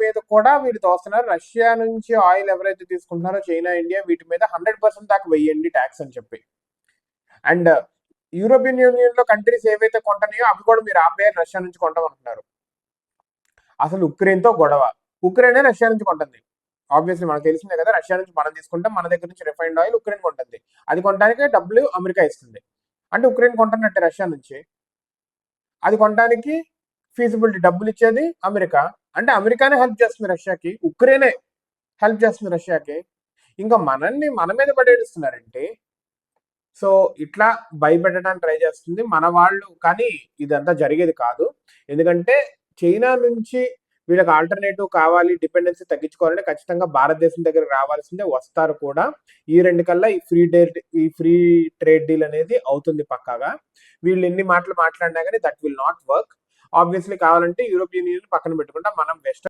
మీద కూడా వీళ్ళు తోస్తున్నారు. రష్యా నుంచి ఆయిల్ ఎవరైతే తీసుకుంటున్నారో చైనా, ఇండియా వీటి మీద 100% దాకా వెయ్యండి ట్యాక్స్ అని చెప్పి. అండ్ యూరోపియన్ యూనియన్ లో కంట్రీస్ ఏవైతే కొంటున్నాయో అవి కూడా మీరు ఆపేయాలి, రష్యా నుంచి కొంటామంటున్నారు. అసలు ఉక్రెయిన్ తో గొడవ, ఉక్రెయిన్ రష్యా నుంచి కొంటుంది. ఆబ్వియస్లీ మనకు తెలిసిందే కదా, రష్యా నుంచి మనం తీసుకుంటాం, మన దగ్గర నుంచి రిఫైన్డ్ ఆయిల్ ఉక్రెయిన్ కొంటుంది. అది కొనడానికి డబ్బులు అమెరికా ఇస్తుంది, అంటే ఉక్రెయిన్ కొంటున్నట్టే రష్యా నుంచి. అది కొనడానికి ఫీజిబిలిటీ డబ్బులు ఇచ్చేది అమెరికా, అంటే అమెరికానే హెల్ప్ చేస్తుంది రష్యాకి, ఉక్రెయినే హెల్ప్ చేస్తుంది రష్యాకి. ఇంకా మనల్ని మన మీద పడేస్తున్నారంటే, సో ఇట్లా భయపెట్టడానికి ట్రై చేస్తుంది మన వాళ్ళు. కానీ ఇదంతా జరిగేది కాదు, ఎందుకంటే చైనా నుంచి వీళ్ళకి ఆల్టర్నేటివ్ కావాలి, డిపెండెన్సీ తగ్గించుకోవాలంటే ఖచ్చితంగా భారతదేశం దగ్గరకు రావాల్సిందే, వస్తారు కూడా. ఈ 2 కల్లా ఈ ఫ్రీ ట్రేడ్ డీల్ అనేది అవుతుంది పక్కాగా. వీళ్ళు ఎన్ని మాటలు మాట్లాడినా కానీ that will not work. Obviously కావాలంటే యూరోపియన్ యూనియన్ పక్కన పెట్టుకుంటా మనం వెస్ట్